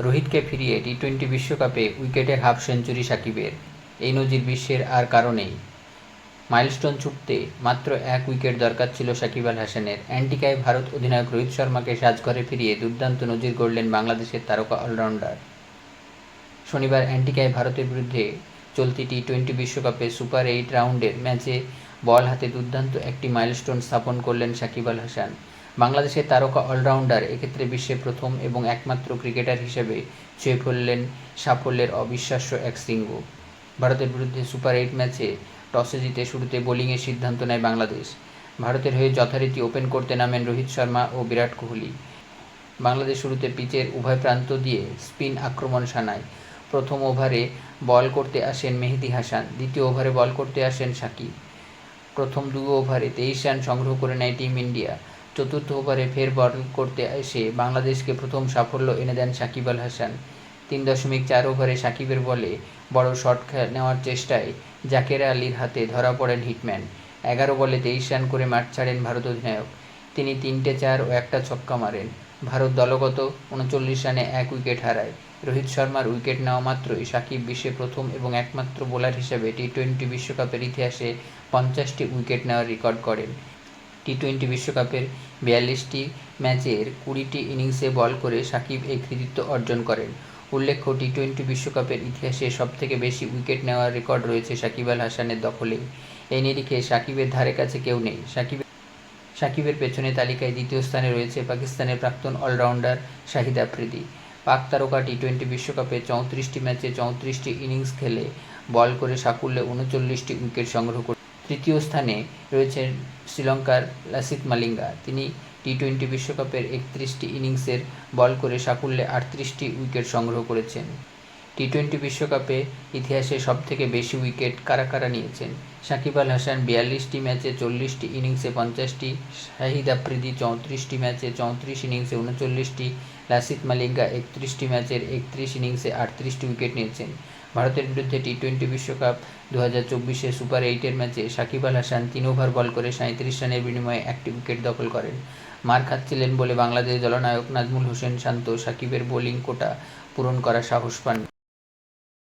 রোহিতকে ফিরিয়ে টি-20 বিশ্বকাপে উইকেটে হাফ সেঞ্চুরি সাকিবের। এই নজির বিশ্বের আর কারও নেই। মাইলস্টোন ছুঁতে মাত্র 1 উইকেট দরকার ছিল সাকিব আল হাসানের। অ্যান্টিকায় ভারত অধিনায়ক রোহিত শর্মাকে সাজঘরে ফিরিয়ে দুর্দান্ত নজির গড়লেন বাংলাদেশের তারকা অলরাউন্ডার। শনিবার অ্যান্টিকায় ভারতের বিরুদ্ধে চলতি টি-20 বিশ্বকাপে সুপার 8 রাউন্ডের ম্যাচে বল হাতে দুর্দান্ত একটি মাইলস্টোন স্থাপন করলেন সাকিব আল হাসান। বাংলাদেশের তারকা অলরাউন্ডার এক্ষেত্রে বিশ্বের প্রথম এবং একমাত্র ক্রিকেটার হিসেবে ছুঁয়ে ফেললেন সাফল্যের অবিশ্বাস্য এক শৃঙ্গ। ভারতের বিরুদ্ধে সুপার 8 ম্যাচে টসে জিতে শুরুতে বোলিংয়ের সিদ্ধান্ত নেয় বাংলাদেশ। ভারতের হয়ে যথারীতি ওপেন করতে নামেন রোহিত শর্মা ও বিরাট কোহলি। বাংলাদেশ শুরুতে পিচের উভয় প্রান্ত দিয়ে স্পিন আক্রমণ শানায়। প্রথম ওভারে বল করতে আসেন মেহেদী হাসান, দ্বিতীয় ওভারে বল করতে আসেন সাকিব। প্রথম 2 ওভারে 23 রান সংগ্রহ করে নেয় টিম ইন্ডিয়া। চতুর্থ ওভারে ফের বল করতে এসে বাংলাদেশকে প্রথম সাফল্য এনে দেন সাকিব আল হাসান। 3.4 ওভারে সাকিবের বলে বড় শট নেওয়ার চেষ্টায় জাকের আলীর হাতে ধরা পড়েন হিটম্যান। 11 বলে 23 রান করে মাঠ ছাড়েন ভারত অধিনায়ক। তিনি 3টে 4 ও একটা ছক্কা মারেন। ভারত দলগত 39 রানে 1 উইকেট হারায়। রোহিত শর্মার উইকেট নেওয়া মাত্রই সাকিব বিশ্বের প্রথম এবং একমাত্র বোলার হিসেবে টি-20 বিশ্বকাপের ইতিহাসে 50টি উইকেট নেওয়ার রেকর্ড করেন। টি-20 বিশ্বকাপের 42টি ম্যাচের 20টি ইনিংসে বল করে সাকিব এই কৃতিত্ব অর্জন করেন। উল্লেখ্য, টি-20 বিশ্বকাপের ইতিহাসে সবথেকে বেশি উইকেট নেওয়ার রেকর্ড রয়েছে সাকিব আল হাসানের দখলে। এই নিরিখে সাকিবের ধারে কাছে কেউ নেই। সাকিবের পেছনে তালিকায় দ্বিতীয় স্থানে রয়েছে পাকিস্তানের প্রাক্তন অলরাউন্ডার শাহিদ আফ্রিদি। পাক তারকা টি-20 বিশ্বকাপে 34টি ম্যাচে 34টি ইনিংস খেলে বল করে সাকুল্যে 39টি উইকেট সংগ্রহ করে। তৃতীয় স্থানে রয়েছেন শ্রীলঙ্কার লাসিথ মালিঙ্গা। তিনি টি-20 বিশ্বকাপের 31টি ইনিংসের বল করে সাকুল্যে 38টি উইকেট সংগ্রহ করেছেন। টি-20 বিশ্বকাপে ইতিহাসে সবথেকে বেশি উইকেট কারা কারা নিয়েছেন? সাকিব আল হাসান 42টি ম্যাচে 40টি ইনিংসে 50টি, শাহিদ আফ্রিদি 34টি ম্যাচে 34 ইনিংসে 39টি, লাসিথ মালিঙ্গা 31টি ম্যাচের 31 ইনিংসে 38টি উইকেট নিয়েছেন। ভারতের বিরুদ্ধে টি-20 বিশ্বকাপ 2024 সুপার 8-এর ম্যাচে সাকিব আল হাসান 3 ওভার বল করে 37 রানের বিনিময়ে 1টি উইকেট দখল করেন। মার খাচ্ছিলেন বলে বাংলাদেশ দলনায়ক নাজমুল হোসেন শান্ত সাকিবের বোলিং কোটা পূরণ করার সাহস পান।